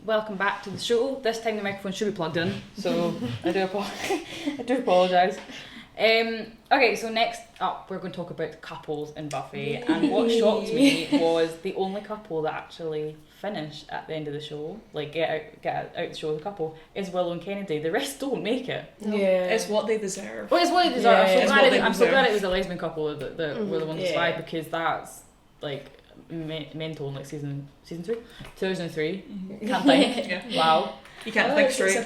welcome back to the show. This time the microphone should be plugged in, so I do apologise. Okay, so next up we're going to talk about couples in Buffy. Yay. And what shocked me was the only couple that actually finish at the end of the show, like get out the show with a couple, is Willow and Kennedy. The rest don't make it. No. Yeah, it's what they deserve. Well, it's what they deserve. I'm so glad it was a lesbian couple that were the ones that survived, because that's like mental in like season 3, 2003. Can't think. Wow. You can't think straight.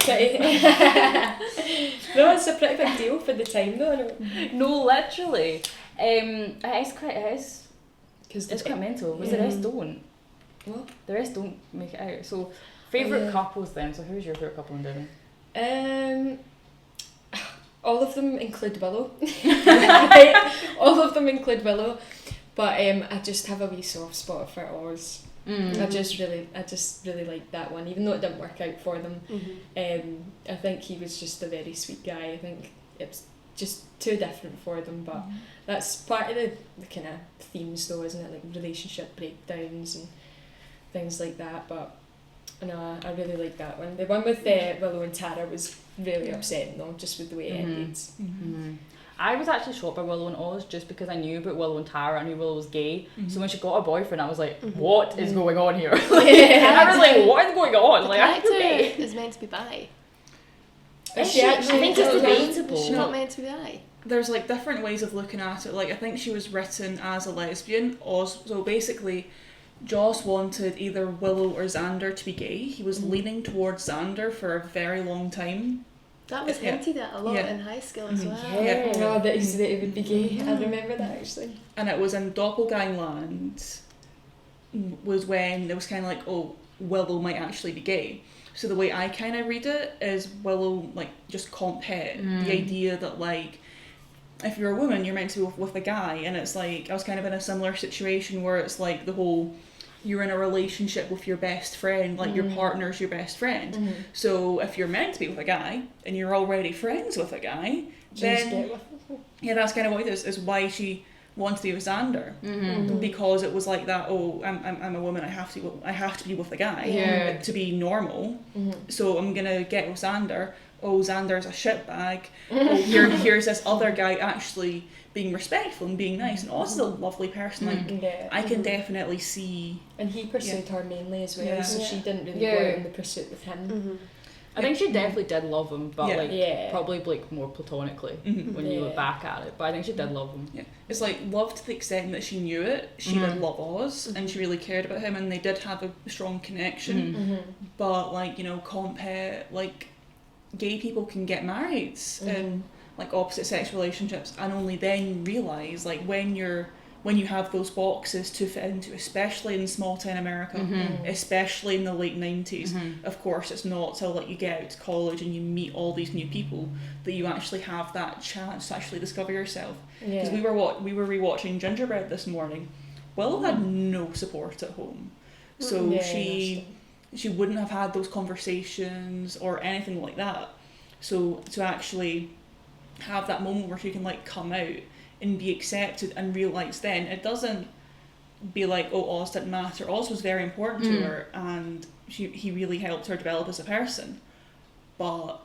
No, it's a pretty big deal for the time though. No, literally. It's quite mental. Because the rest don't. What? The rest don't make it out. So, favourite couples then. So, who's your favourite couple in Devon? All of them include Willow. All of them include Willow. But I just have a wee soft spot for Oz. I just really liked that one, even though it didn't work out for them. I think he was just a very sweet guy. I think it's just too different for them, but that's part of the kind of themes though, isn't it? Like relationship breakdowns and things like that. But no, I really like that one. The one with Willow and Tara was really upsetting though, just with the way it ended. I was actually shocked by Willow and Oz just because I knew about Willow and Tara. I knew Willow was gay. So when she got a boyfriend, I was like, what is going on here? I was like, what is going on? The like, character is meant to be bi. I think it's debatable. She's not meant to be bi. There's like different ways of looking at it. Like I think she was written as a lesbian. So basically, Joss wanted either Willow or Xander to be gay. He was leaning towards Xander for a very long time. That was hinted at a lot in high school as well. No, that he would be gay. I remember that actually. And it was in Doppelgangland was when it was kind of like, oh, Willow might actually be gay. So the way I kind of read it is Willow like just comp het. The idea that like if you're a woman you're meant to be with a guy, and it's like I was kind of in a similar situation where it's like the whole you're in a relationship with your best friend, like your partner's your best friend. So if you're meant to be with a guy and you're already friends with a guy, then that's kind of what it is why she wanted to be with Xander, because it was like that. Oh, I'm a woman. I have to be with a guy to be normal. So I'm gonna get with Xander. Oh, Xander's a shitbag. Oh, here's this other guy actually being respectful and being nice, and Oz is a lovely person. Like I can definitely see. And he pursued her mainly as well, so she didn't really go out in the pursuit with him. I think she definitely did love him, but probably like more platonically when you look back at it. But I think she did love him. Yeah, it's like love to the extent that she knew it. She did love Oz, and she really cared about him, and they did have a strong connection. But like comp het, like gay people can get married in like opposite sex relationships, and only then realise like when you have those boxes to fit into, especially in small town America, especially in the late 90s. Of course, it's not till like you get out to college and you meet all these new people that you actually have that chance to actually discover yourself. Because we were rewatching Gingerbread this morning. Willow had no support at home, so she wouldn't have had those conversations or anything like that. So to actually have that moment where she can like come out and be accepted and realise then it doesn't be like, oh, Oz didn't matter. Oz was very important to her, and he really helped her develop as a person. But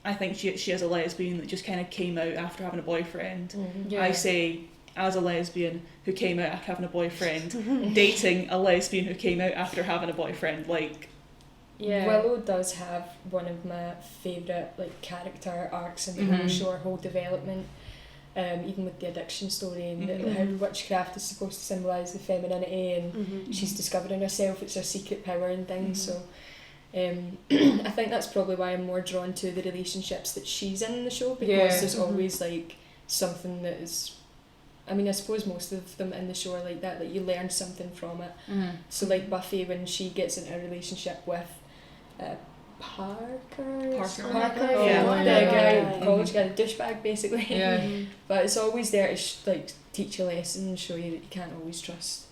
I think she is a lesbian that just kind of came out after having a boyfriend. I say, as a lesbian who came out after having a boyfriend, dating a lesbian who came out after having a boyfriend, like... Willow does have one of my favourite like character arcs in the whole show, her whole development. Even with the addiction story and how witchcraft is supposed to symbolise the femininity, and she's discovering herself, it's her secret power and things. So I think that's probably why I'm more drawn to the relationships that she's in the show, because there's always like something that is, I mean, I suppose most of them in the show are like that, like you learn something from it. So like Buffy, when she gets into a relationship with Parker, the guy, college guy, college guy, basically. But it's always there to like teach a lesson and show you that you can't always trust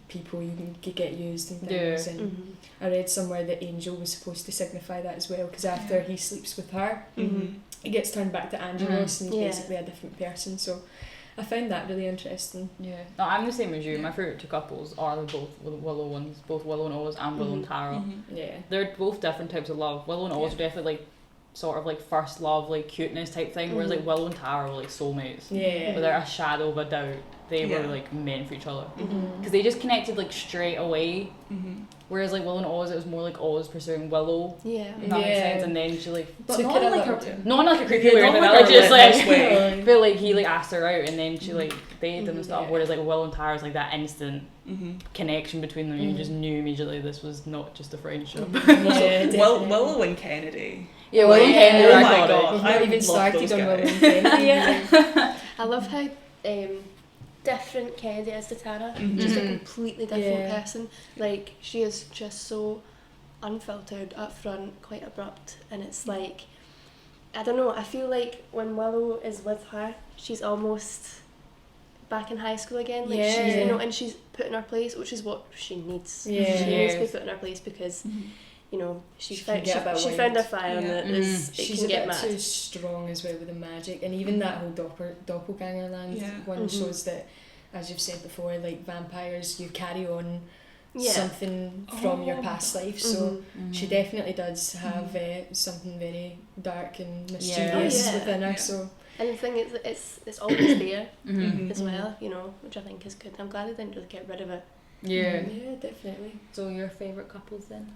people. You can get used and things. And I read somewhere that Angel was supposed to signify that as well, because after he sleeps with her, he gets turned back to Angelos and he's basically a different person. So I found that really interesting. Yeah. No, I'm the same as you. My favourite two couples are both Willow ones, both Willow and Oz and Willow and Tara. Yeah. They're both different types of love. Willow and Oz are definitely like sort of like first love, like cuteness type thing, whereas like Willow and Tara were like soulmates. Yeah. Without a shadow of a doubt, they were like meant for each other. Because they just connected like straight away. Whereas like Willow and Oz, it was more like Oz pursuing Willow. Yeah. If that makes sense. And then she like But not in like not in like a creepy way or anything. like Like just like way. feel like he like asked her out and then she like dated him and stuff. Whereas like Willow and Tara's like that instant connection between them. You just knew immediately this was not just a friendship. Willow and Kennedy. Yeah, Willow and Kennedy oh are my iconic. god, We've I not even love started those on guys. Willow and Kennedy. Yeah. I love how different Kennedy is to Tara. Just a completely different person. Like, she is just so unfiltered, upfront, quite abrupt, and it's like, I don't know, I feel like when Willow is with her, she's almost back in high school again. Like, she's, you know, and she's put in her place, which is what she needs. She needs to be put in her place because you know, she found her fire and it She's can a get bit mad. too strong as well with the magic, and even that whole doppelganger land one shows that, as you've said before, like vampires, you carry on something from your past life, so she definitely does have something very dark and mischievous within her. So, and the thing is, it's always there as well, you know, which I think is good. I'm glad they didn't just get rid of it. Yeah. Yeah, definitely. So your favourite couples then?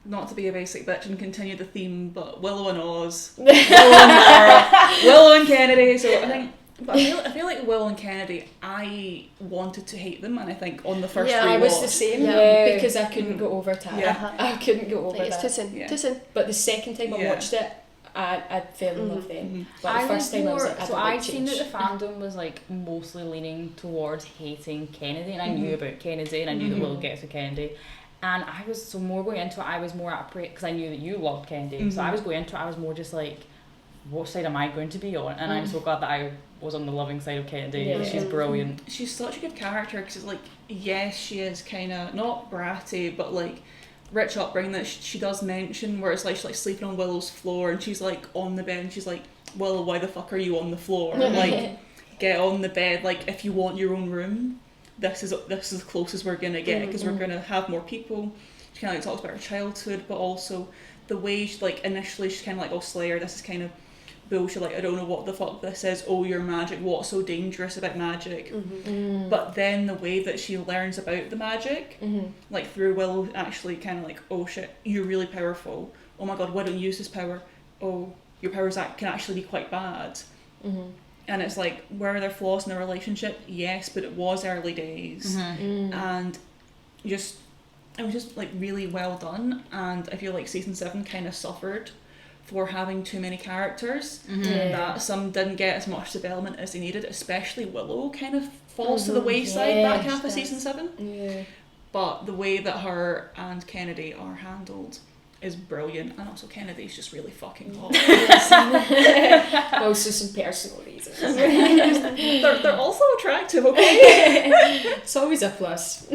Not to be a basic bitch and continue the theme, but Willow and Oz, Willow and Laura, Willow and Kennedy. So I feel like Willow and Kennedy, I wanted to hate them, and I think on the first I was the rewatch, same because I couldn't go over Tara. I couldn't go over Like, it's that. too soon. But the second time I watched it, I fell in love then. But the first time I was like, I'd seen that the fandom was like mostly leaning towards hating Kennedy, and I knew about Kennedy, and I knew that Willow gets with Kennedy. And I was more going into it, I was more at because I knew that you loved Kennedy. So I was going into it, I was more just like, what side am I going to be on? And I'm so glad that I was on the loving side of Kennedy. Yeah. She's brilliant. She's such a good character because, like, yes, she is kind of not bratty, but like rich upbringing that she does mention, where it's like she's like sleeping on Willow's floor and she's like on the bed and she's like, Willow, why the fuck are you on the floor? Like, get on the bed. Like, if you want your own room, this is as close as we're gonna get because we're gonna have more people. She kind of like talks about her childhood, but also the way she, like, initially she's kind of like, oh, Slayer, this is kind of bullshit, like, I don't know what the fuck this is, oh, you're magic, what's so dangerous about magic? But then the way that she learns about the magic, like through Willow actually kind of like, oh shit, you're really powerful, oh my god, why don't you use this power, oh, your powers can actually be quite bad. And it's like, were there flaws in the relationship? Yes, but it was early days. And it was just like really well done, and I feel like season 7 kind of suffered for having too many characters, that some didn't get as much development as they needed, especially Willow kind of falls to the wayside back half of season 7. But the way that her and Kennedy are handled is brilliant, and also Kennedy's just really fucking hot. Also some personal reasons. they're also attractive, okay? It's always a plus.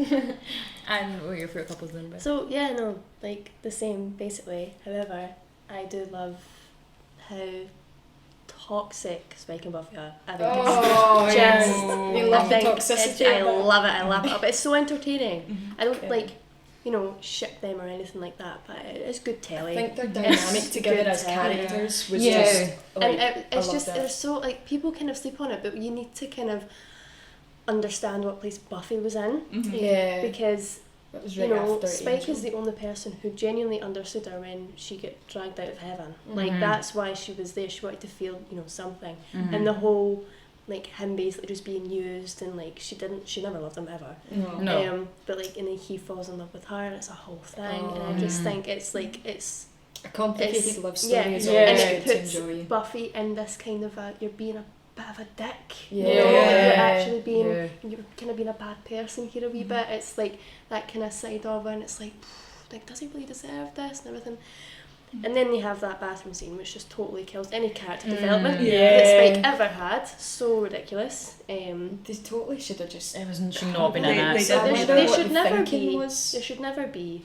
And what are your favourite couples then, Beth? So yeah, no, like the same basically. However, I do love how toxic Spike and Buffy are. I think it's just you love the toxicity. I love it. I love it up. It's so entertaining. I don't like, you know, ship them or anything like that, but it's good telly. I think their dynamic together as characters was just like, and it's just that. there's so like people kind of sleep on it, but you need to kind of understand what place Buffy was in. Because that was you right know, after Spike Angel. is the only person who genuinely understood her when she got dragged out of heaven. Like, that's why she was there. She wanted to feel, you know, something. And the whole, like, him basically just being used, and like she never loved him ever. No. But like, and then he falls in love with her, and it's a whole thing. And I just think it's like it's a complicated love story as and well. it To puts enjoy. Buffy in this kind of you're being a bit of a dick. Yeah. You know, like you're actually being you're kind of being a bad person here a wee bit. It's like that kind of side of her, and it's like does he really deserve this and everything? And then you have that bathroom scene which just totally kills any character development that Spike ever had. So ridiculous. They totally should have just. It should not been an They accident. did. There what should the never thinking be. was. There should never be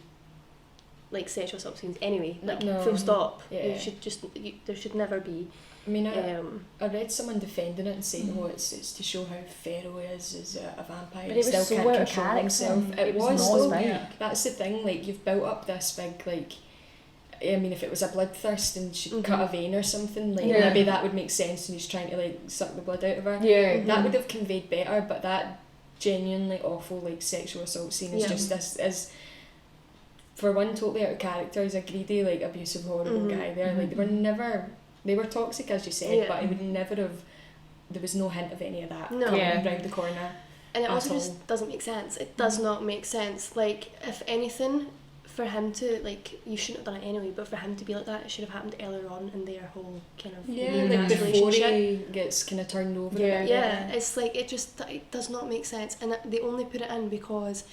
like sexual assault scenes anyway. Like No. full stop. Yeah. You should just there should never be. I mean, I read someone defending it and saying, "Oh, it's to show how feral he is as a vampire. But He it was still so can't out of control character. himself." It was was not though. Spike. Yeah. That's the thing. Like, you've built up this big, like, I mean, if it was a bloodthirst and she'd cut a vein or something, like Yeah. maybe that would make sense. And he's trying to like suck the blood out of her. Yeah. That would have conveyed better. But that genuinely awful like sexual assault scene is Yeah. just this is. For one, totally out of character. He's a greedy, like, abusive, horrible guy there. Like, they were toxic, as you said, Yeah. but he would never have, there was no hint of any of that No. coming Yeah. round the corner. And it At also all. just doesn't make sense. It does not make sense. Like, if anything, for him to, like, you shouldn't have done it anyway, but for him to be like that, it should have happened earlier on in their whole kind of Like, before relationship. he gets kind of turned over. Yeah. a bit. Yeah, it's like, it does not make sense. And they only put it in because,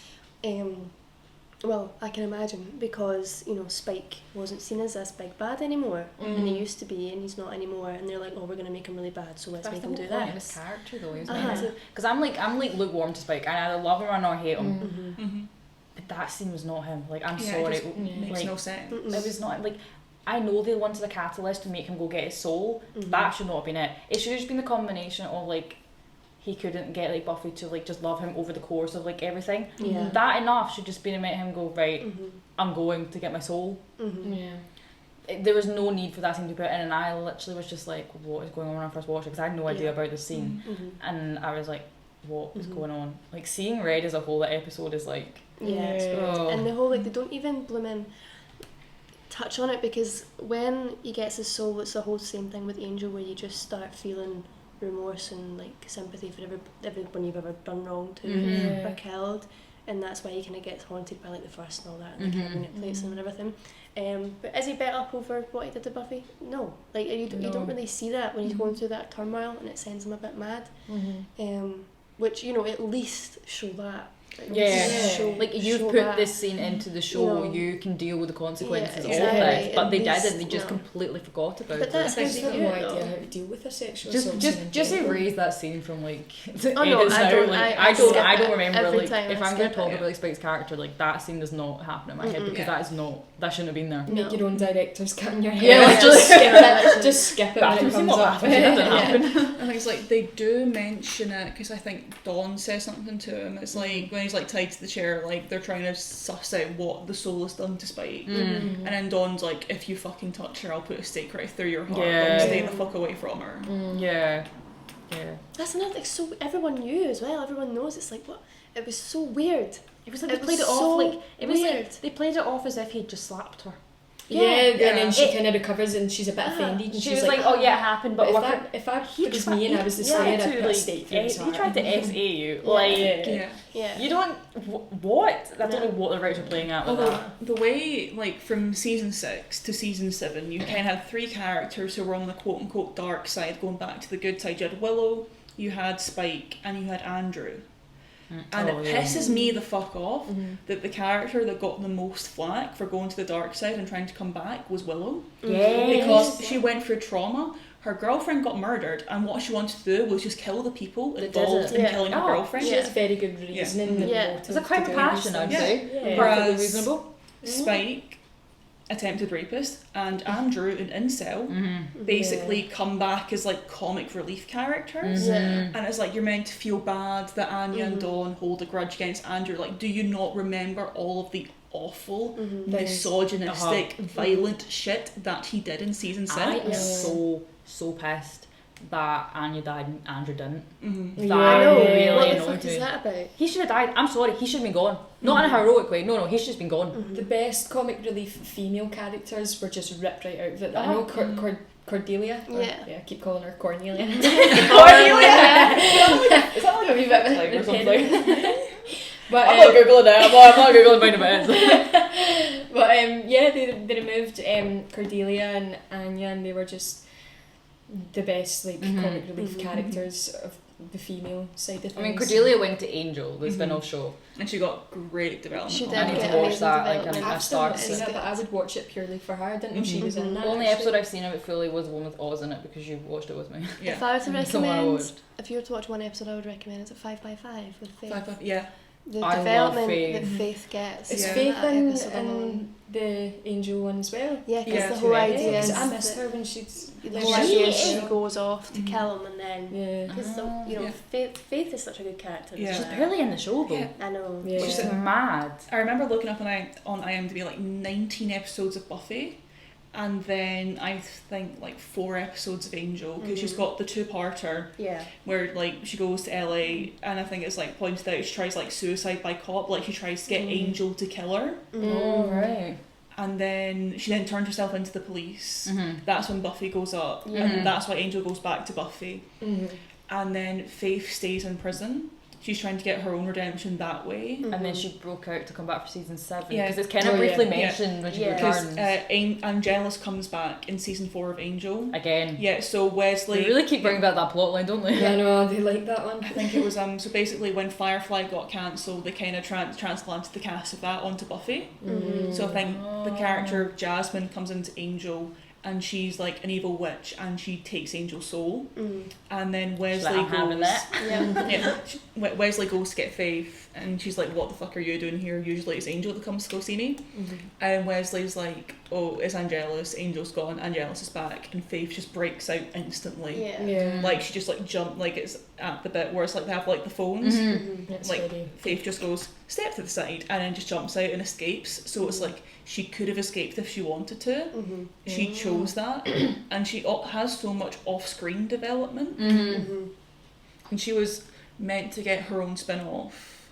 well, I can imagine, because, you know, Spike wasn't seen as this big bad anymore, and he used to be, and he's not anymore, and they're like, oh, we're going to make him really bad, so let's That's make the him whole do point of his this. character though, isn't Uh-huh. it? Because I'm like lukewarm to Spike. I either love him or hate him. Mm-hmm. But that scene was not him. Like, I'm Yeah, sorry. it just makes like, no sense. Mm-mm. it was not like. I know they wanted a catalyst to make him go get his soul. That should not have been it. It should have just been the combination of like he couldn't get like Buffy to like just love him over the course of like everything. Yeah. That enough should just be to make him go, right, Mm-hmm. I'm going to get my soul. Yeah. There was no need for that scene to be put in, and I literally was just like, what is going on when I first watched it? Because I had no idea Yeah. about the scene, Mm-hmm. and I was like, what is going on? Like, seeing Red as a whole that episode is like, Yeah. oh. And the whole, like, they don't even blooming touch on it, because when he gets his soul, it's the whole same thing with Angel, where you just start feeling remorse and like sympathy for everyone you've ever done wrong to or killed, and that's why he kind of gets haunted by like the first and all that, and like, manipulates him and everything. But is he bet up over what he did to Buffy? No, like you don't really see that when he's going through that turmoil, and it sends him a bit mad. Which, you know, at least show that. Like, you've show put that. this scene into the show, You know. you can deal with the consequences Yeah, of exactly. this, but At they least, didn't. They just no. completely forgot about But it. that's I how think they they've do no it, idea though. how to deal with a sexual assault Just scene in just general. erase that scene from like Oh, no, edits I now. don't- Like, I I don't skip it. remember Every like time if I I'm gonna skip talk it. about like Spike's character, like that scene does not happen in my head because that is not, that shouldn't have been there. Make No. your own director's cut in your Yeah, hair. literally. Just skip it. Just skip it when Bathroom it scene, comes what up. bathroom scene? That didn't Yeah. happen. I think it's like they do mention it because I think Dawn says something to him. It's like when he's like tied to the chair, like they're trying to suss out what the soul has done to Spike. And then Dawn's like, if you fucking touch her, I'll put a stake right through your heart. Yeah. Like, stay the fuck away from her. Yeah. That's another thing. So everyone knew as well. Everyone knows. It's like, what? It was so weird. It was like It they played was it off so like it was weird. like they played it off as if he'd just slapped her. Yeah, and then she kind of recovers and she's a bit offended. And She she's was like, "Oh yeah, it happened," but if it was me and I was the slayer, I'd put a stake through his he heart. tried to SA you. Like, Yeah. you don't what? I don't know what the writers are playing at with Although that. the way, like, from season 6 to season 7, you kind of had 3 characters who were on the quote-unquote dark side, going back to the good side. You had Willow, you had Spike, and you had Andrew. And it pisses me the fuck off that the character that got the most flack for going to the dark side and trying to come back was Willow. Because she went through trauma. Her girlfriend got murdered, and what she wanted to do was just kill the people involved in Yeah. killing her Oh, girlfriend. She has very good reasoning. and Yeah. motive It's a crime to of do these passion, I'd things. say. Yeah. Perfectly Whereas reasonable. Spike, attempted rapist, and Andrew, an incel, basically come back as like comic relief characters. Yeah. And it's like you're meant to feel bad that Anya and Dawn hold a grudge against Andrew. Like, do you not remember all of the awful, misogynistic, violent shit that he did in season 6? I am so pissed that Anya died and Andrew didn't. That I know. really What the annoyed fuck me. is that about? He should have died. I'm sorry, he should have been gone. Not in a heroic way. No, he's just been gone. The best comic relief female characters were just ripped right out of it. I know Cordelia. Yeah. I keep calling her Cornelia. Cornelia! Is that like a wee bit of a or something? But I'm not googling it. I'm not googling finding it. But yeah, they removed Cordelia and Anya, and they were just the best like comic relief characters of the female side of things. I mean, Cordelia went to Angel, the spin-off show. And she got great development. She on did I it. need get to watch amazing that, like, development. I I've still not started seen it, but I would watch it purely for her. I didn't know she was in that. The only actually. episode I've seen of it fully was the one with Oz in it because you watched it with me. If I were to Someone I recommend, watched. if you were to watch one episode, I would recommend it's a 5x5 with Faith. 5, yeah. The I love development Faith. that Faith gets. Is Yeah. Faith that in episode alone. the Angel one as well? Yeah, because Yeah, the whole idea Because is I missed that her when she's the whole idea is she Yeah. goes off to kill him, and then Yeah. because Yeah. Faith is such a good character. Yeah. She's barely in the show though. Yeah. I know. Yeah. Which is mad. I remember looking up on IMDb like 19 episodes of Buffy, and then I think like 4 episodes of Angel, because she's got the 2-parter Yeah. where like she goes to LA, and I think it's like pointed out she tries like suicide by cop, like she tries to get Angel to kill her, Oh right. and then she then turns herself into the police. That's when Buffy goes up, Yeah. and that's why Angel goes back to Buffy, Mm-hmm. and then Faith stays in prison. She's trying to get her own redemption that way. And then she broke out to come back for season 7 Yeah. because it's kind of Oh, yeah. briefly Yeah. mentioned when she Yeah. Because returns. Angelus comes back in season 4 of Angel. Again. Yeah, so Wesley. They really keep bringing back that plot line, don't they? Yeah, I know, they like that one. I think it was so basically when Firefly got cancelled, they kind of transplanted the cast of that onto Buffy. Mm-hmm. So I think the character of Jasmine comes into Angel, and she's like an evil witch, and she takes Angel's soul. And then She's Wesley like, I'm having goes. that. Yeah. Yeah, Wesley goes to get Faith, and she's like, "What the fuck are you doing here? Usually it's Angel that comes to go see me." And Wesley's like, "Oh, it's Angelus. Angel's gone. Angelus is back." And Faith just breaks out instantly. Yeah. Yeah. Like she just like jumped, like it's at the bit where it's like they have like the phones. It's like very... Faith just goes step to the side and then just jumps out and escapes. So it's like she could have escaped if she wanted to. She chose that, and she has so much off-screen development. And she was meant to get her own spin-off.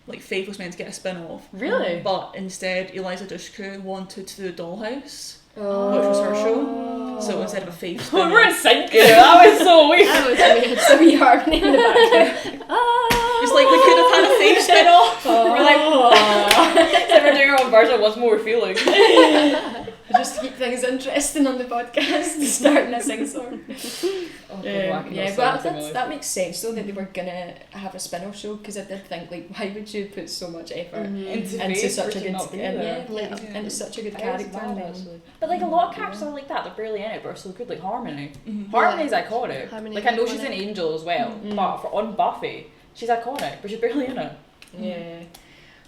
Like Faith was meant to get a spin-off. Really? But instead Eliza Dushku wanted to do Dollhouse, Oh. which was her show. So instead of a Faith Oh, spin-off. we're in sync. That was so weird. That was weird. It's a wee harmony in the background. It's like we could have had a Faith spin-off. We're like, so we're doing our own version. What's more feeling? Just to keep things interesting on the podcast, starting a sing-song. But that makes sense though that they were gonna have a spin-off show, because I did think, like, why would you put so much effort into Faith such for a to good not be there. into such a good That is character? mad, and then- actually. But like a lot of characters are like that, they're barely in it but are so good, like Harmony. Mhm. Harmony's iconic. Harmony Like is I know she's iconic. in Angel as well, but for on Buffy, she's iconic, but she's barely in it. Yeah.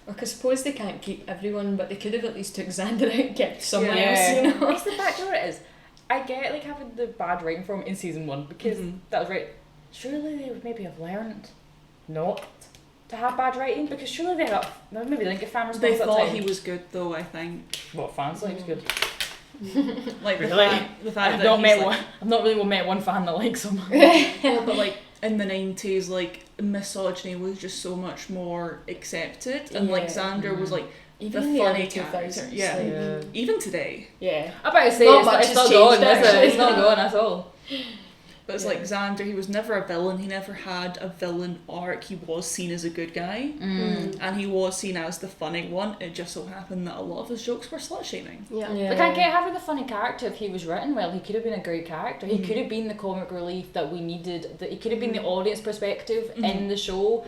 Like, I suppose they can't keep everyone, but they could have at least took Xander out and kept someone Yeah. else, you know? It's the fact, you know what it is? I get like having the bad writing from in season 1 because that was right. Surely they would maybe have learned not to have bad writing, because surely they have maybe they didn't get fan response They at the thought time. he was good though, I think. What fans like was good. Like the Really? fact I've that not he's met like, one. I've not really met one fan that likes him. well, but like in the 90s, like misogyny was just so much more accepted, and like Yeah. Xander was like Even the in the funny early character. 2000s. Yeah. Like, Even today. yeah. I'm about to say Not it's much not, has it's not changed, gone, is it? actually. It's not gone at all. But it's like Xander, he was never a villain, he never had a villain arc, he was seen as a good guy, and he was seen as the funny one. It just so happened that a lot of his jokes were slut-shaming. Yeah. Like I get having the funny character if he was written well. He could have been a great character. He could have been the comic relief that we needed. That he could have been the audience perspective in the show.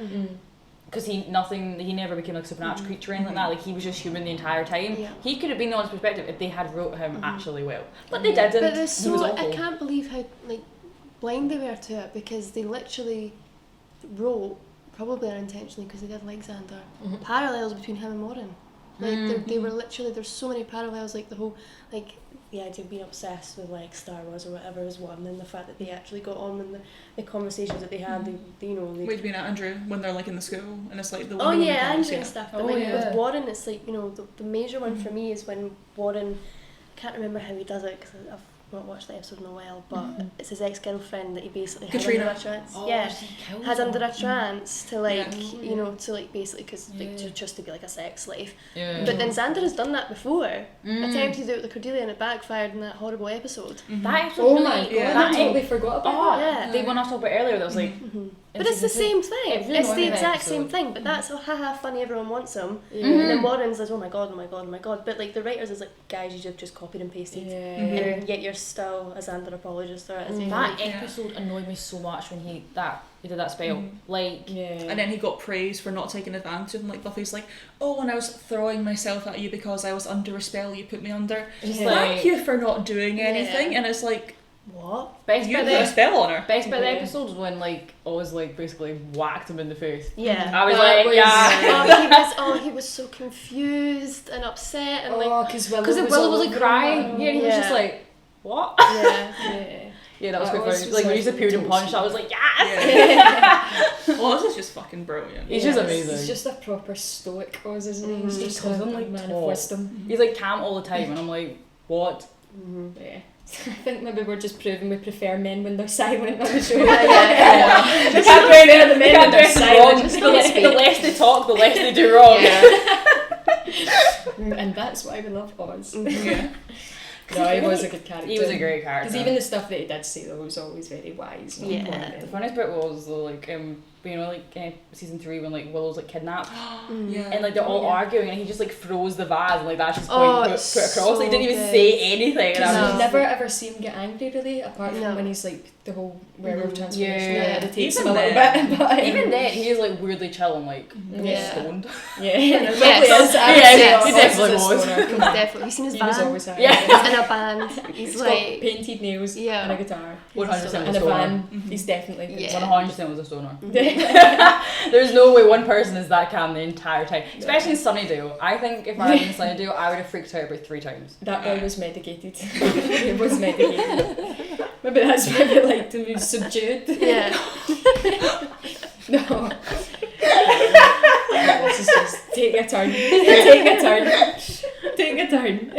Because he never became like a supernatural creature or anything like that. Like he was just human the entire time. Yeah. He could have been the audience perspective if they had wrote him actually well. But they didn't. But there's He was so I awful. can't believe how like blind they were to it, because they literally wrote, probably unintentionally because they did like Xander, parallels between him and Warren. Like they were literally, there's so many parallels, like the whole like the idea of being obsessed with like Star Wars or whatever is one, and the fact that they actually got on and the conversations that they had, they you know they Wait, do you mean Andrew when they're like in the school and it's like the Oh Wonder Woman yeah, comics, Andrew and stuff. But Oh, like yeah. with Warren, it's like, you know, the major one for me is when Warren, I can't remember how he does it because I've not watched the episode in a while, but it's his ex-girlfriend that he basically Katrina. had under a trance. Oh, yeah, she killed had him. under a trance to like, Yeah. you know, to like basically because like just to be like a sex slave. Yeah. But then Xander has done that before. Attempted to do it with Cordelia and it backfired in that horrible episode. That episode Oh really, my god, Yeah. I totally forgot about Oh, that. Yeah. the one I was talking about earlier that was like. But it's the same thing. It really It's annoyed the me in that exact same episode. thing. But that's haha funny. Everyone wants him. Yeah. And then Warren says, "Oh my god, oh my god, oh my god." But like the writers is like, guys, you just copied and pasted. Yeah. And yet you're still a Xander apologist or as you That Yeah. episode annoyed me so much when he did that spell. Like, Yeah. And then he got praised for not taking advantage of him. Like Buffy's like, "Oh, when I was throwing myself at you because I was under a spell you put me under. Just Thank like- you for not doing anything." And it's like, What? Best You bit put a of spell on her. best bit of the episode was when like Oz like basically whacked him in the face. Yeah. I was That like, was- yeah. He was so confused and upset and like, Oh, because Because Willow was all like over crying. him. Yeah, he was just Yeah. like, what? yeah. Yeah. Yeah, that was That quite was funny. just Like when he like just appeared and toast. punched, I was like, yes. Oz is just fucking brilliant. He's just amazing. He's just a proper stoic Oz, isn't he? Mhm. He's He just calls a him, like, man top. of wisdom. He's like calm all the time, and I'm like, what? Yeah. I think maybe we're just proving we prefer men when they're silent on the show. Yeah. Just prefer the men when Can't do they're anything wrong. silent. The less they talk, the less they do wrong. And that's why we love Oz. Yeah. No, he was a good character. He was a great character. Because even the stuff that he did say though was always very wise. And Yeah. important. The funniest bit was though, like you know, like season 3 when like Willow's like kidnapped Yeah. and like they're all Yeah. arguing and he just like throws the vase and like that's his Oh, point put it's across. Like, he didn't even so say good. anything. And I Because was No. you just, never ever see him get angry really, apart from No. when he's like the whole werewolf transformation. Yeah. It irritates Even him a little then- bit. But, even then he is like weirdly chill and like Yeah. stoned. Yeah, it probably Yes. is. I would Yes, say he Oz definitely is a was. stoner. He's definitely. Have you seen his He was band? always high. Yeah. He's in a band. He's He's like, got painted nails Yeah. and a guitar 100% and was a a stoner. van. Mhm. He's definitely Yeah. 100% was a stoner. Yeah. There's no way one person is that calm the entire time. Especially in Sunnydale. I think if I was in Sunnydale, I would have freaked out about 3 times. That boy was medicated. He was medicated. Maybe that's why we liked him. He was subdued. yeah. No. This is just take a turn. Take a turn. Take a turn.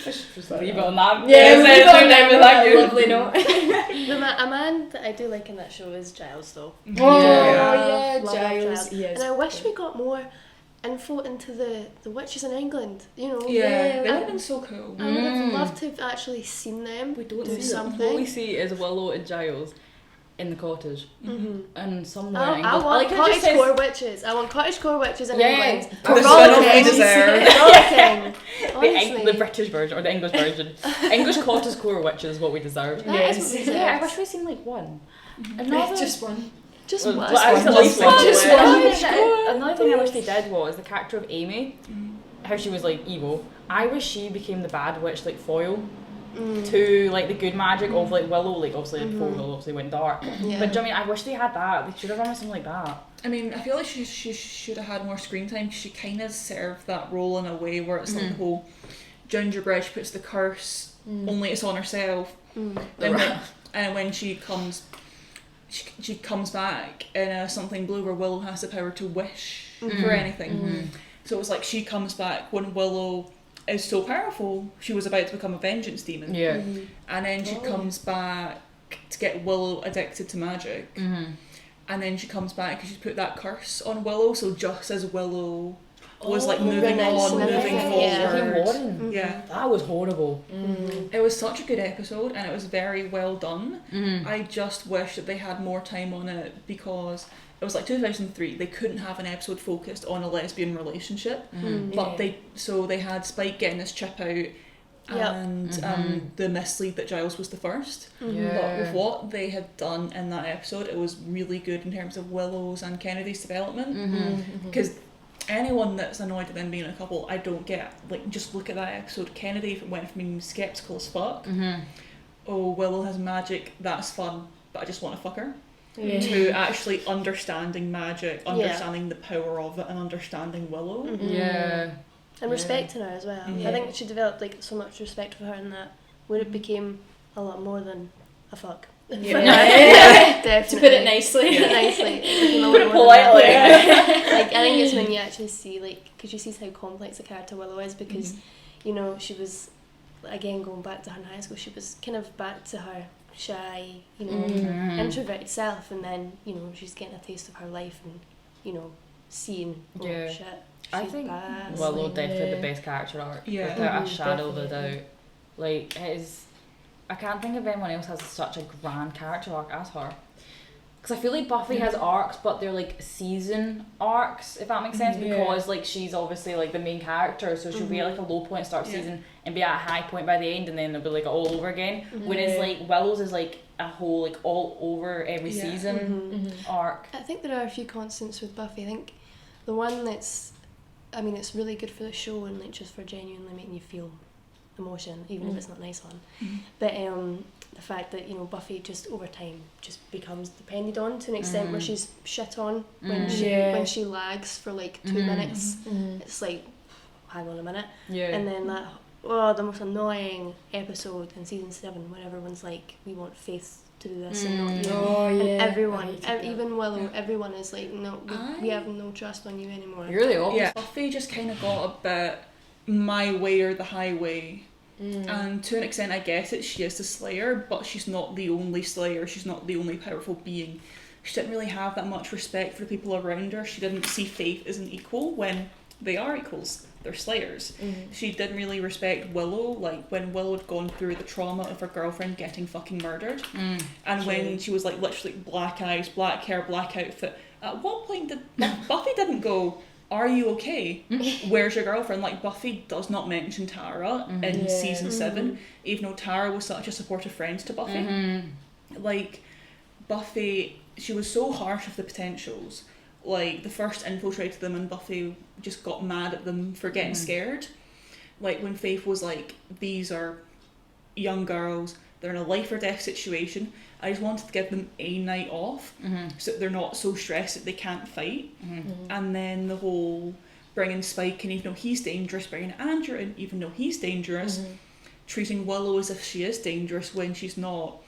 Just leave it on that. Yeah, Say leave it it on down with that you. lovely note. A man that I do like in that show is Giles though. Oh Yeah. yeah, Love Giles. He is. And I wish we got more info into the witches in England. You know. Yeah, they I- would have been so cool. I would have Mm. loved to have actually seen them. We don't do see something. them. What we see is Willow and Giles in the cottage. Mm-hmm. And somewhere in I England. want like how it just cottagecore says- witches. I want cottagecore witches in Yeah. England. The spin-off we deserve. Frolicking. the Honestly. British version or the English version. English cottagecore witch is what we deserve. That Yes. is what we Yeah, I deserve. wish we'd seen like one. Just one. Just Well, one. well, I was one, at just least one, one. just Another thing I wish they did was the character of Amy, how she was like evil. I wish she became the bad witch, like foil to like the good magic of like Willow. Like obviously before Willow obviously went dark. Yeah. But do you know what I mean? I wish they had that. They should have done something like that. I mean, I feel like she should have had more screen time. She kind of served that role in a way where it's like the whole gingerbread, she puts the curse, only it's on herself. Mm. And when she comes, she comes back in something blue where Willow has the power to wish for anything. So it was like she comes back when Willow is so powerful, she was about to become a vengeance demon. Yeah. And then she comes back to get Willow addicted to magic. And then she comes back because she's put that curse on Willow. So just as Willow was like moving on, reminiscing, moving yeah. Became forward. Warden. Yeah. That was horrible. It was such a good episode and it was very well done. I just wish that they had more time on it because it was like 2003. They couldn't have an episode focused on a lesbian relationship, but they had Spike getting his chip out and the mislead that Giles was the first. But with what they had done in that episode, it was really good in terms of Willow's and Kennedy's development. Because anyone that's annoyed at them being a couple, I don't get. Like, just look at that episode. Kennedy went from being skeptical as fuck. Oh, Willow has magic, that's fun, but I just want to fuck her. To actually understanding magic, understanding the power of it, and understanding Willow. Yeah. And respecting her as well. Yeah. I think she developed like so much respect for her in that where it became a lot more than a fuck. Yeah. Definitely. To put it nicely. Put it nicely. It became a Put lot it more than politely. that. Like, I think it's when you actually see, like, because you see how complex the character Willow is because, you know, she was, again, going back to her in high school, she was kind of back to her shy, you know, introverted self, and then, you know, she's getting a taste of her life and, you know, seeing, oh Yeah. shit, I she's think bad. Willow definitely the best character arc, Yeah. without a shadow of a Definitely. doubt. Like, it is, I can't think of anyone else has such a grand character arc as her. Because I feel like Buffy has arcs, but they're like season arcs, if that makes sense. Yeah. Because like she's obviously like the main character, so she'll be at like a low point start season and be at a high point by the end, and then it'll be like all over again. Whereas like Willow's is like a whole like all over every season arc. I think there are a few constants with Buffy. I think the one that's, I mean, it's really good for the show and like just for genuinely making you feel emotion, even if it's not a nice one. But the fact that, you know, Buffy just over time just becomes depended on to an extent where she's shit on when she lags for like 2 minutes. It's like, hang on a minute. And then that the most annoying episode in season 7 when everyone's like, we want Faith to do this and not you. And everyone, even Willow, everyone is like, no, we have no trust on you anymore. You're really awful. Yeah, Buffy just kind of got a bit my way or the highway. And to an extent I get it, she is the Slayer, but she's not the only Slayer, she's not the only powerful being. She didn't really have that much respect for the people around her. She didn't see Faith as an equal when they are equals. They're Slayers. She didn't really respect Willow, like when Willow had gone through the trauma of her girlfriend getting fucking murdered. And when she was like literally black eyes, black hair, black outfit, at what point did Buffy didn't go, are you okay? Where's your girlfriend? Like, Buffy does not mention Tara in season 7, even though Tara was such a supportive friend to Buffy. Like, Buffy, she was so harsh with the potentials. Like, the first infiltrated them and Buffy just got mad at them for getting scared. Like, when Faith was like, these are young girls, they're in a life or death situation, I just wanted to give them a night off so that they're not so stressed that they can't fight. And then the whole bringing Spike in, even though he's dangerous, bringing Andrew in, even though he's dangerous, treating Willow as if she is dangerous when she's not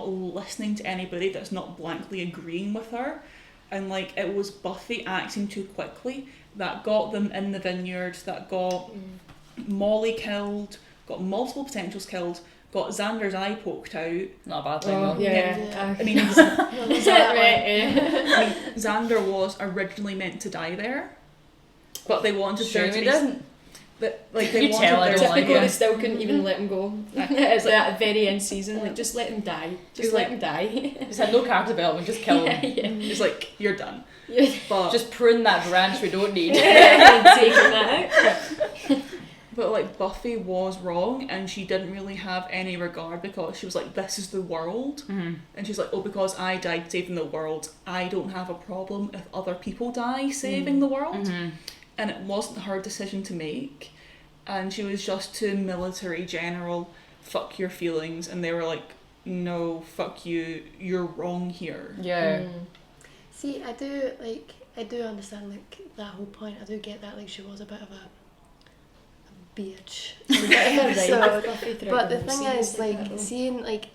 listening to anybody, that's not blankly agreeing with her. And like, it was Buffy acting too quickly that got them in the vineyard, that got Molly killed, got multiple potentials killed, got Xander's eye poked out. Not a bad thing though. I mean, Xander was originally meant to die there, but they wanted there to be... doesn't. Like, they You wanted tell I there don't to like Typical, it. they still couldn't even let him go. It's like at the very end season, like, just let him die. Just It's let like- him die. Just had no character development, just kill him. It's like, you're done. But Just prune that branch we don't need. Taking that out. But like, Buffy was wrong, and she didn't really have any regard because she was like, this is the world. And she's like, oh, because I died saving the world, I don't have a problem if other people die saving the world. And it wasn't her decision to make. And she was just to military general, fuck your feelings, and they were like, no, fuck you, you're wrong here. See, I do understand like that whole point. I do get that, like, she was a bit of a bitch. But the thing is, like, seeing, like,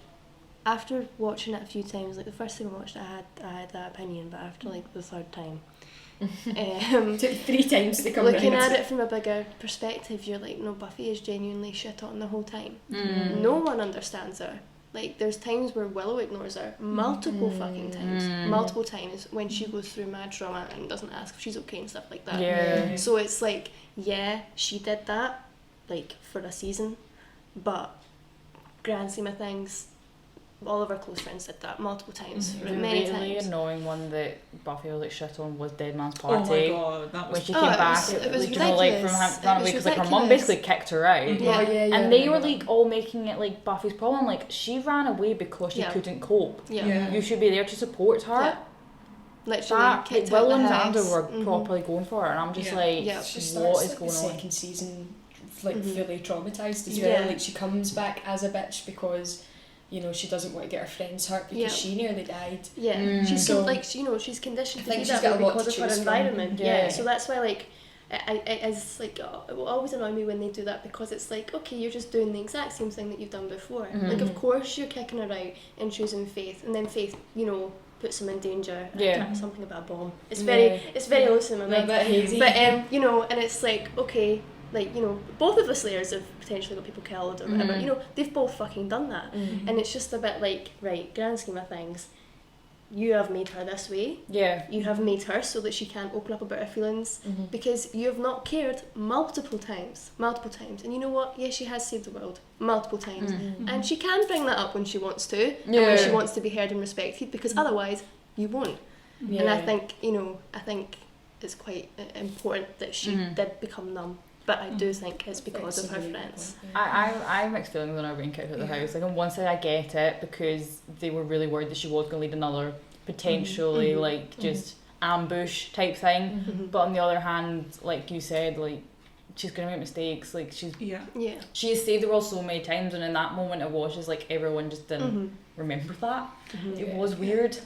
after watching it a few times, like the first time I watched it, I had that opinion, but after like the third time, took 3 times to come looking round. at it from a bigger perspective, you're like, no, Buffy is genuinely shit on the whole time. No one understands her. Like, there's times where Willow ignores her multiple fucking times, multiple times when she goes through mad trauma and doesn't ask if she's okay and stuff like that. So it's like, yeah, she did that, like, for a season, but grand scheme of things, all of our close friends did that multiple times, many The really times. annoying one that Buffy was like shit on was Dead Man's Oh Party. my god, that When was... she came back, it was you know, like from ridiculous. running It away was because like her mum ridiculous. basically kicked her out. And they were like all making it like Buffy's problem. Like, she ran away because she couldn't cope. You should be there to support her. Yeah. Literally, That kicked Will out and the house. Xander were properly going for her, and I'm just like, She what starts is like going the on? second season like fully traumatised as Yeah. well. Like, she comes back as a bitch because, you know, she doesn't want to get her friends hurt because she nearly died. She's So- like, you know, she's conditioned to I think be she's that got way a lot because to of her choose from. environment. Yeah. So that's why, like, it's like, it will always annoy me when they do that, because it's like, okay, you're just doing the exact same thing that you've done before. Like, of course you're kicking her out and choosing Faith, and then Faith, you know, puts him in danger. Something about a bomb. It's very awesome. A bit hazy. But you know, and it's like, okay, like, you know, both of the Slayers have potentially got people killed or whatever. You know, they've both fucking done that, and it's just a bit like, right, grand scheme of things, you have made her this way. You have made her so that she can't open up about her feelings, because you have not cared multiple times. And you know what? Yes, she has saved the world multiple times, and she can bring that up when she wants to, and when she wants to be heard and respected, because otherwise you won't. And I think, you know, it's quite important that she did become numb. But I do think it's because of her friends. I have mixed feelings when I being kicked out of the house. Like, on one side I get it because they were really worried that she was going to lead another potentially like just ambush type thing. But on the other hand, like you said, like, she's gonna make mistakes. Like she's Yeah. she has saved the world so many times, and in that moment it was just like everyone just didn't Mm-hmm. remember that. Mm-hmm. It was weird.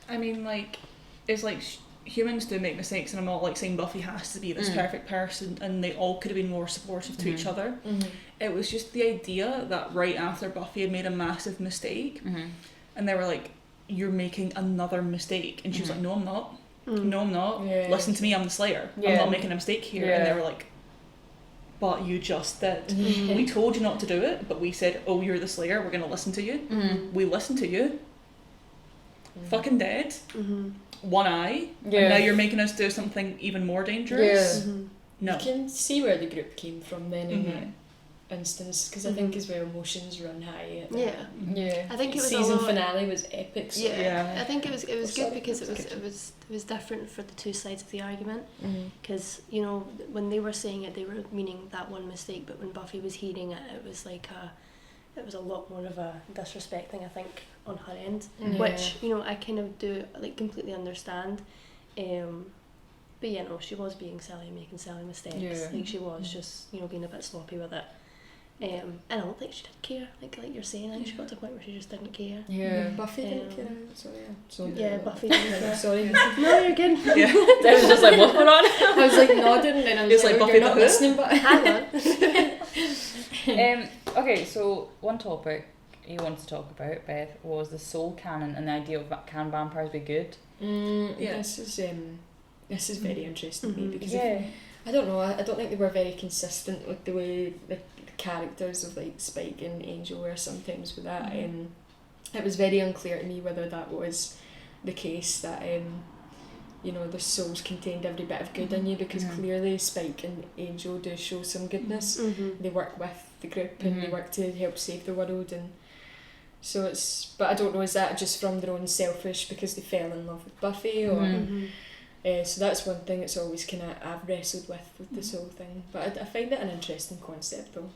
I mean, like, it's like humans do make mistakes, and I'm not like saying Buffy has to be this perfect person, and they all could have been more supportive to each other. Mm-hmm. It was just the idea that right after Buffy had made a massive mistake, and they were like, "You're making another mistake," and she was like, "No, I'm not. No, I'm not. Yeah. Listen to me. I'm the Slayer. I'm Yeah. not making a mistake here." Yeah. And they were like, "But you just did. Mhm. We told you not to do it, but we said, oh, you're the Slayer. We're gonna listen to you. We listened to you. Fucking dead. Mm-hmm. One eye. Yeah. And now you're making us do something even more dangerous. Yeah. Mm-hmm. No. You can see where the group came from then in Mhm. that instance, because I think as well emotions run high at that. Yeah. Yeah. I think it was a season lot- finale was epic. So Yeah. I think it was Oh, good sorry, because that's it was different for the two sides of the argument. Mhm. Because you know when they were saying it, they were meaning that one mistake, but when Buffy was hearing it, it was a lot more of a disrespect thing, I think, on her end, Yeah. which you know I kind of do like completely understand. But you know she was being silly and making silly mistakes. Yeah. Like she was just being a bit sloppy with it. And I don't think she did care. Like you're saying, I think she got to a point where she just didn't care. Yeah. Buffy didn't Um, care. So yeah. So Yeah, Buffy didn't care. Sorry. No, you're good. Yeah. That was just like, what's going on? I was like nodding and I was It's like, like oh, Buffy you're not the Who? listening, but Hang on. Okay, so one topic you wanted to talk about, Beth, was the soul canon and the idea of can vampires be good? Yeah. This is very interesting to me because I don't know. I don't think they were very consistent with the way the characters of like Spike and Angel were sometimes with that. It was very unclear to me whether that was the case that the souls contained every bit of good in you, because clearly Spike and Angel do show some goodness. Mhm. They work with the group and they work to help save the world, and so but I don't know, is that just from their own selfish because they fell in love with Buffy, or Mhm. so that's one thing that's always kind of I've wrestled with the soul thing, but I find it an interesting concept though.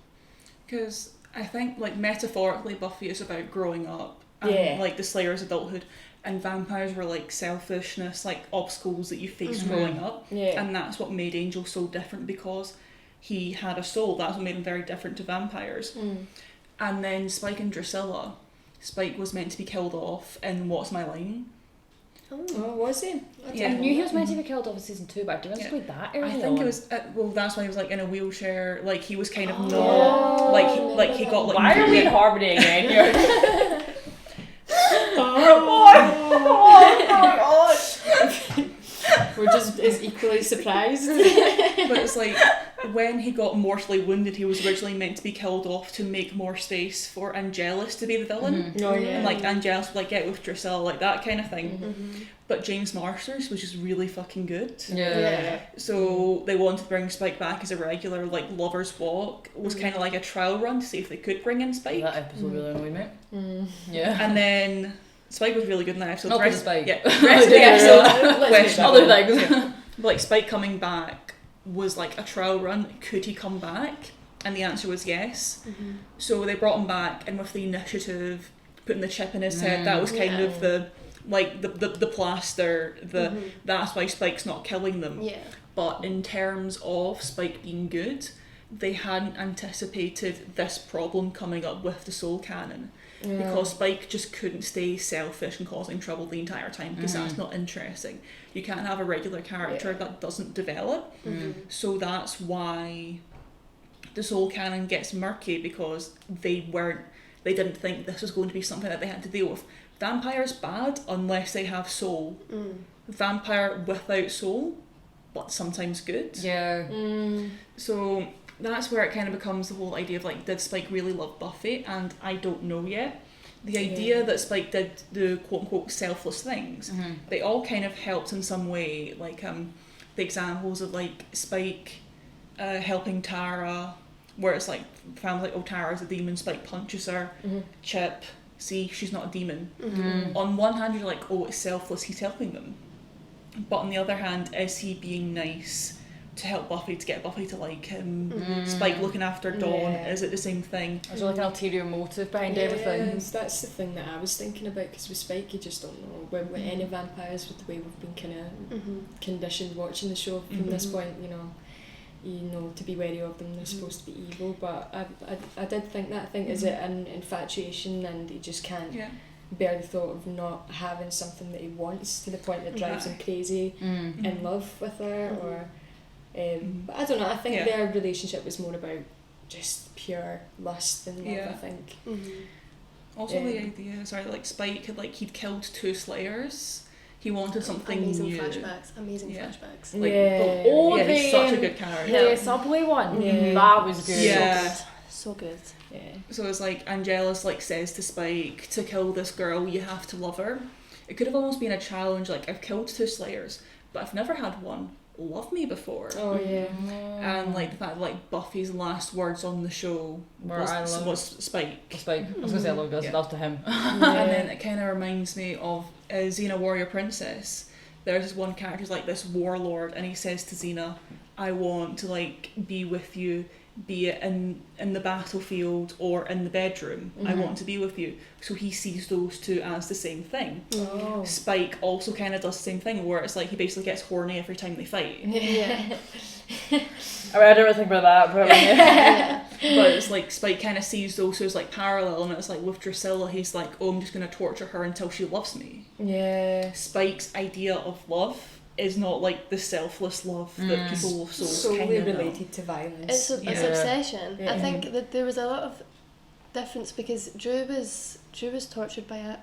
Because I think, like, metaphorically, Buffy is about growing up. And, Yeah. like, the Slayer's adulthood. And vampires were, like, selfishness, like, obstacles that you faced growing up. Yeah. And that's what made Angel so different, because he had a soul. That's what made him very different to vampires. And then Spike and Drusilla. Spike was meant to be killed off in What's My Line? Oh, was he? Yeah. I knew he was meant to be killed off in season 2, but I didn't Yeah. know that early I think on. it was, well, that's why he was, like, in a wheelchair. Like, he was kind of Oh. not, like he got, like... Why are we in Harmony again here? We're just as equally surprised. But it's like, when he got mortally wounded, he was originally meant to be killed off to make more space for Angelus to be the villain. Oh yeah. And like Angelus would like get with Drusilla, like that kind of thing. Mhm. But James Marsters was just really fucking good. Yeah. So they wanted to bring Spike back as a regular, like, Lover's Walk. It was kind of like a trial run to see if they could bring in Spike. That episode really annoyed me. Mm. Yeah. And then Spike was really good in that episode. Not The for rest- Spike. Yeah, the rest of the episode, question. Other things. Yeah. Like, Spike coming back was like a trial run. Could he come back? And the answer was yes. Mhm. So they brought him back, and with the initiative, putting the chip in his head, that was kind Yeah. of the plaster, Mhm. that's why Spike's not killing them. Yeah. But in terms of Spike being good, they hadn't anticipated this problem coming up with the soul canon, because Spike just couldn't stay selfish and causing trouble the entire time, because that's not interesting. You can't have a regular character that doesn't develop. Mhm. So that's why the soul canon gets murky, because they didn't think this was going to be something that they had to deal with. Vampire's bad unless they have soul. Mm. Vampire without soul, but sometimes good. Yeah. So that's where it kind of becomes the whole idea of, like, did Spike really love Buffy? And I don't know yet. The idea that Spike did the quote-unquote selfless things, they all kind of helped in some way. Like, the examples of, like, Spike helping Tara, where it's like, found like, oh, Tara's a demon, Spike punches her. Chip, see, she's not a demon. On one hand, you're like, oh, it's selfless, he's helping them. But on the other hand, is he being nice to help Buffy, to get Buffy to like him? Spike looking after Dawn, is it the same thing? There's like an ulterior motive behind everything. That's the thing that I was thinking about, because with Spike you just don't know. With any vampires, with the way we've been kind of conditioned watching the show from this point, you know, to be wary of them, they're supposed to be evil, but I did think that. I think is it an infatuation, and he just can't bear the thought of not having something that he wants, to the point that drives him crazy in love with her, or but I don't know, I think their relationship was more about just pure lust and love, I think. Also the idea, like Spike had, like, he'd killed 2 Slayers. He wanted something amazing new. Amazing flashbacks. Like, he's such a good character. The subway one, that was good. Yeah. So good. Yeah. So it's like Angelus, like, says to Spike, to kill this girl, you have to love her. It could have almost been a challenge, like, I've killed 2 Slayers, but I've never had one love me before. Oh yeah. And like the fact that, like, Buffy's last words on the show was Spike. Spike. I was gonna say I love this. That was to him. And then it kind of reminds me of Xena Warrior Princess. There's this one character who's like this warlord, and he says to Xena, I want to, like, be with you, be it in the battlefield or in the bedroom. I want to be with you. So he sees those two as the same thing. Spike also kind of does the same thing, where it's like he basically gets horny every time they fight. I mean, I didn't really think about that, but But it's like Spike kind of sees those two as, like, parallel, and it's like with Drusilla, he's like, oh, I'm just going to torture her until she loves me. Yeah. Spike's idea of love is not like the selfless love that people of souls solely kind of related to violence. It's obsession. Yeah. I think that there was a lot of difference, because Drew was tortured by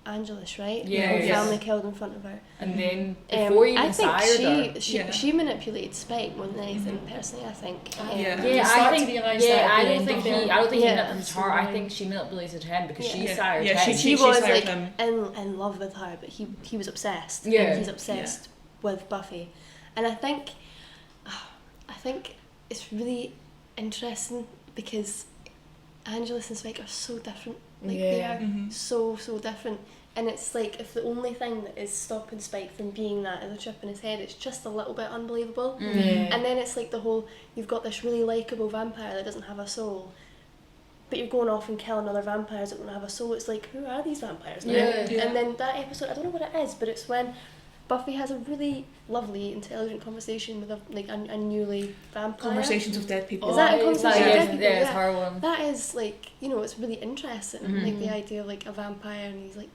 Angelus, right? Yeah. Her Yes. family killed in front of her. and then before he I even think sired her. she manipulated Spike more than anything, personally, I think. You start to realise that at the end of it. I don't think he Yeah. manipulated her. I think she manipulated him because she sired Yeah, him. She was sired like him. in love with her, but he was obsessed. Yeah. And he's obsessed with Buffy, and I think it's really interesting because Angelus and Spike are so different. Like they are so different, and it's like if the only thing that is stopping Spike from being that is a chip in his head, it's just a little bit unbelievable. And then it's like the whole, you've got this really likeable vampire that doesn't have a soul, but you're going off and killing other vampires that don't have a soul. It's like, who are these vampires now? And then that episode, I don't know what it is, but it's when Buffy has a really lovely, intelligent conversation with a newly vampire. Conversations with Dead People. Is that a conversation with Dead People? Yeah, it's her one. That is, like, you know, it's really interesting. Like the idea of, like, a vampire, and he's like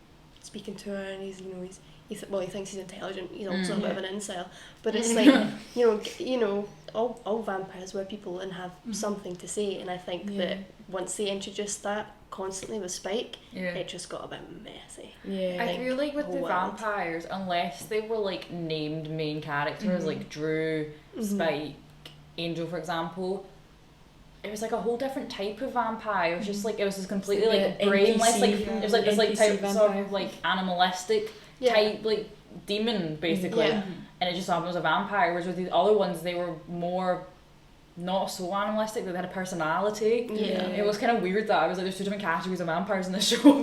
speaking to her, and he's, you know, he thinks he's intelligent. He's also a bit of an incel, but it's like, you know, all vampires were people and have something to say, and I think that once they introduced that constantly with Spike, it just got a bit messy. I feel like with the vampires, unless they were, like, named main characters, like Drew, Spike, Angel, for example, it was like a whole different type of vampire. It was just like, it was just completely like brainless, like it was like this like type sort of like animalistic type like demon basically, and it just happened as a vampire. Whereas with these other ones, they were more not so animalistic, they had a personality. It was kind of weird that I was like, there's 2 different categories of vampires in this show.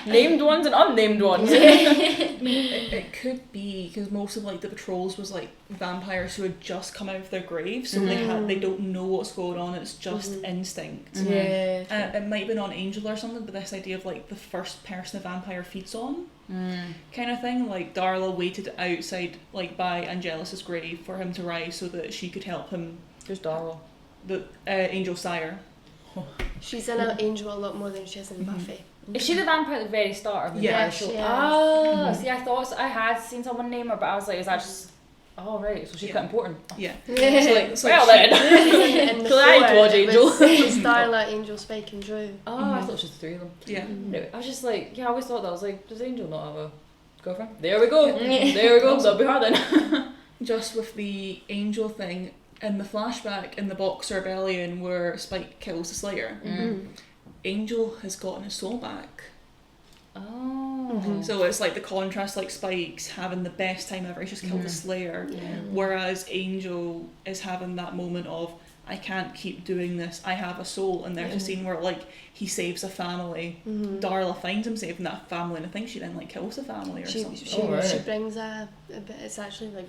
Named ones and unnamed ones. It could be because most of, like, the patrols was like vampires who had just come out of their graves, so they don't know what's going on. It's just instinct. It might have been on Angel or something, but this idea of, like, the first person a vampire feeds on kind of thing. Like, Darla waited outside, like, by Angelus's grave for him to rise so that she could help him. Who's Darla? The Angel Sire. She's in an Angel a lot more than she is in Buffy. Is she the vampire at the very start of the entire show? See, I thought I had seen someone name her, but I was like, is that just... Oh, right, so she's quite important. So Well then. In the Dodge Angel. It was Darla, Angel, Spike and Drew. Oh, I thought she was 3 of them. Anyway, I was just like, I always thought that. I was like, does Angel not have a girlfriend? There we go. There we go. That'll be her then. Just with the Angel thing, in the flashback in the Boxer Rebellion where Spike kills the Slayer, Angel has gotten his soul back. So it's like the contrast, like Spike's having the best time ever, he's just killed the Slayer, whereas Angel is having that moment of, I can't keep doing this, I have a soul. And there's a scene where, like, he saves a family, Darla finds him saving that family, and I think she then, like, kills the family or something. She brings it's actually like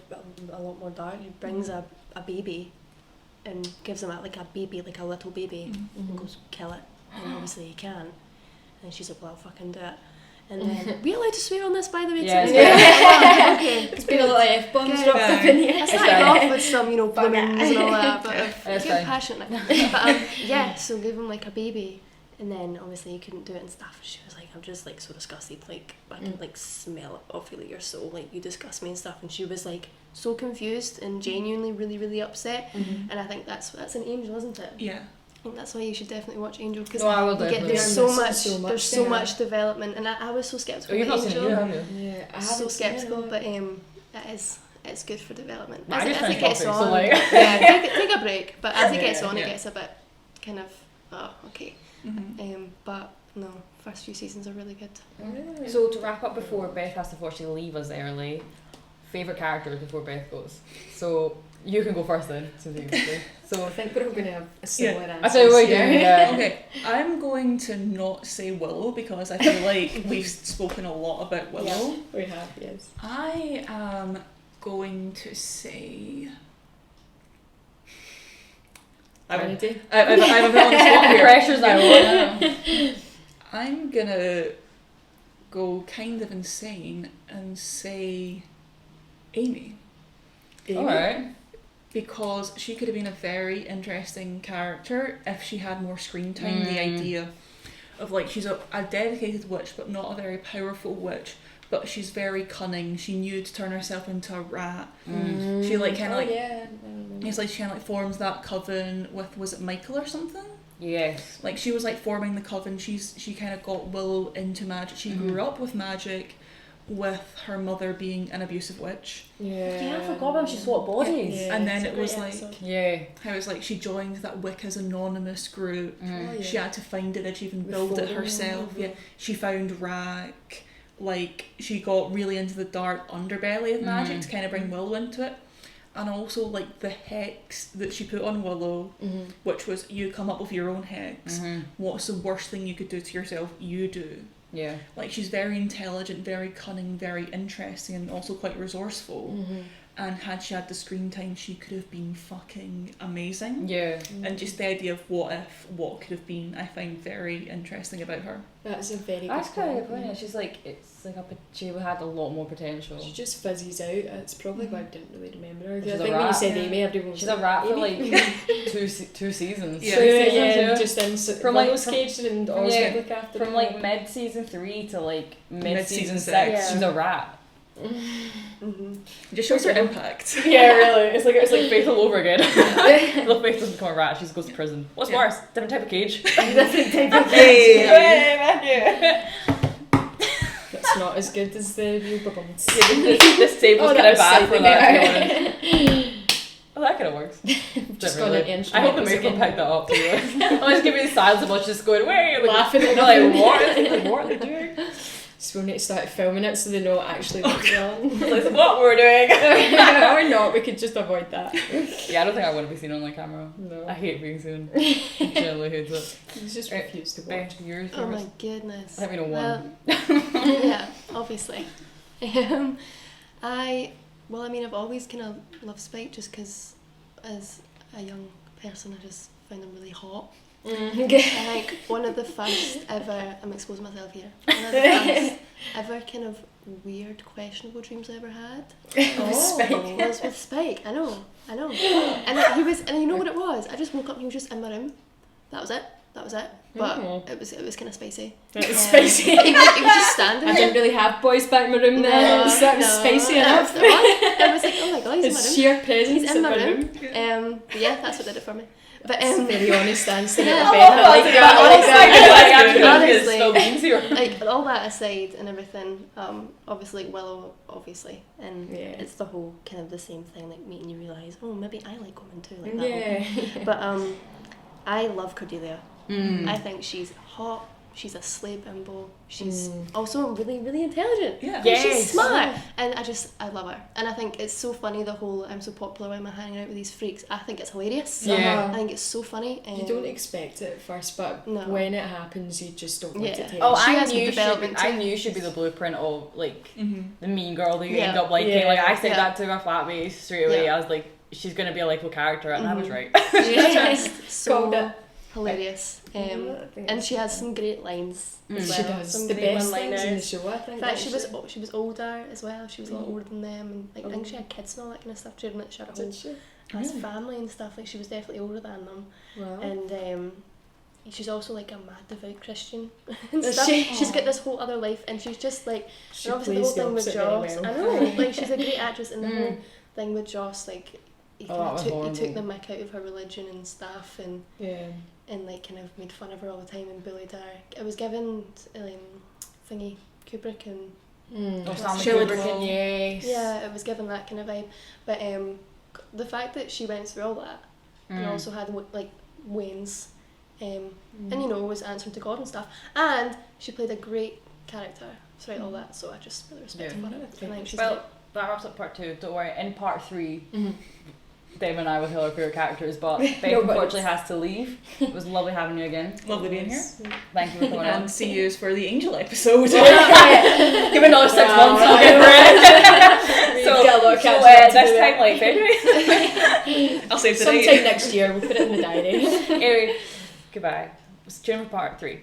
a lot more dark. She brings a baby and gives him a little baby, and goes, kill it. And obviously he can, and she's like, well, I'll fucking do it. And then, we allowed to swear on this, by the way? Yeah. Okay. There's been a lot of F-bombs Good. dropped up in here. I started off with some, bloomings and all that, but That's get fine. passionate. But yeah, so give him like a baby, and then obviously you couldn't do it and stuff. She was like, I'm just like so disgusted, like I can like smell it off you, like you're so like you disgust me and stuff. And she was like so confused and genuinely really really upset. And I think that's an Angel, isn't it? Yeah. I think that's why you should definitely watch Angel, because No, I will you get definitely. there's so There's much so much there. development, and I was so Oh, skeptical you've about not seen it, Angel. have you? Yeah, I haven't So seen skeptical, it. but it's good for development. I As just it finished gets Buffy, on, so like. yeah, take a break. But as it gets on, Yeah. it gets a bit kind of okay. But no, first few seasons are really good. So to wrap up before Beth has to fortunately leave us early, favourite characters before Beth goes. So you can go first then, since you go. So I think we're all going to have a similar answer. I tell you what you do. Yeah. Okay, I'm going to not say Willow because I feel like we've spoken a lot about Willow. Yeah, we have, yes. I am going to say. I'm a bit on the spot here. Pressure's now. I'm gonna go kind of insane and say Amy. Alright. Because she could have been a very interesting character if she had more screen time. The idea of like she's a dedicated witch but not a very powerful witch, but she's very cunning. She knew to turn herself into a rat. She like kind of like yeah. it's like she kind of like forms that coven with, was it Michael or something? Yes. Like she was like forming the coven. She kind of got Willow into magic. She grew up with magic, with her mother being an abusive witch. Yeah, I forgot about she swapped bodies. Yeah, And then it's a it was great like episode. Yeah. how it's like she joined that Wicca's anonymous group. Oh, yeah. She had to find it, and she even The built it photo. herself. Yeah, she found Rack. Like she got really into the dark underbelly of magic to kind of bring Willow into it. And also like the hex that she put on Willow, which was you come up with your own hex. What's the worst thing you could do to yourself? You do. Yeah. Like she's very intelligent, very cunning, very interesting, and also quite resourceful. And had she had the screen time, she could have been fucking amazing. Yeah. And just the idea of what could have been, I find very interesting about her. That's a very good That's kind of point. good point. Yeah. She's like, it's like she had a lot more potential. She just fizzes out. It's probably why I didn't really remember her. 'Cause She's I a think when you rat. said Amy, everyone was She's a rat for Amy? like two seasons. Yeah. Three seasons, Yeah, just in From, like, Willow's from- cage and from, always yeah, look after From her. like mid season 3 to like mid season Mid-season 6, six. she's a rat. It just shows her impact. Yeah, really. It's like Faith all over again. Well, Faith doesn't become a rat. She goes to prison. What's Yeah. worse? Different type of cage. different type of Hey, That's not as good as the real bubbles. this table's Oh, kind that of bad was for slightly that. To be honest. Oh, that kind of works. Just Don't gone really. into I hope the instrumentals makeup again. picked that up to you. I'll just give you the silence of us just going away. Like, Laughing at they're like, nothing. what are they doing? So we need to start filming it so they know actually what's wrong. This is what we're doing. Or not, we could just avoid that. Yeah, I don't think I want to be seen on like camera. No. I hate being seen. I generally hate it. He's just Right. refused to watch. Beth, yours Oh my first. goodness. Let me know one. Well, yeah, obviously. I've always kind of loved Spike just because as a young person I just found them really hot. I think one of the first ever, I'm exposing myself here, one of the first ever kind of weird, questionable dreams I ever had Spike. was with Spike. I know. And he was, and you know what it was? I just woke up and he was just in my room. That was it. But it was kind of spicy. It was spicy. He was just standing I there. didn't really have boys back in my room then, so that was spicy enough. I was like, oh my god, he's in His my room. sheer presence He's in my my room. Yeah, that's what did it for me. But It's a very honest answer. Yeah. Little Beth, I like But that. honestly- honestly, like all that aside and everything, obviously Willow, obviously, and Yeah. it's the whole kind of the same thing, like making you realise, oh, maybe I like women too, like that. Yeah. But I love Cordelia. I think she's hot. She's a slay bimbo. She's also really, really intelligent. Yeah. And Yes. she's smart. And I love her. And I think it's so funny, the whole I'm so popular, why am I hanging out with these freaks? I think it's hilarious. Yeah. I think it's so funny. You don't expect it at first, but No. when it happens, you just don't want Yeah. to take Oh, it. She I has knew development I too. knew she'd be the blueprint of like the mean girl that you Yeah. end up liking. Yeah. Like I said Yeah. that to my flatmate straight away. Yeah. I was like, she's gonna be a likable character, and I was right. She's just Called so it. hilarious. And she has some great lines as well. She does. Some The great best things in the one-liners. show, I think. In fact, actually. she was older as well. She was a lot older than them, and like I think she had kids and all that kind of stuff during like she had a whole Did she? has family and stuff. Like she was definitely older than them, Wow. and she's also like a mad devout Christian and Is stuff. she? She's got this whole other life, and she's just like, She and obviously the whole plays the thing with opposite Joss. very I well. know, like she's a great actress, and the whole thing with Joss, like he Oh, kind that of was took the horrible. mick out of her religion and stuff, Yeah. and like kind of made fun of her all the time and bullied her. It was given thingy Kubrick and Oh, Stanley Shelley Kubrick, Duvall. yes. yeah, it was given that kind of vibe. But the fact that she went through all that and also had like Wayne's, and you know was answering to God and stuff, and she played a great character throughout all that. So I just really respect her for it. I think she's great. Well, that wraps up part 2. Don't worry. In part 3, Dave and I will tell our favourite characters, but Beth unfortunately has to leave. It was lovely having you again. Lovely being here. Thank you for coming And on. see you for the Angel episode. Give me another 6 months. We'll get for it. We've got a lot of So catching up to this do. time, like February. I'll save the Sometime date. next year, we'll put it in the diary. Anyway, goodbye. Tune in for part 3.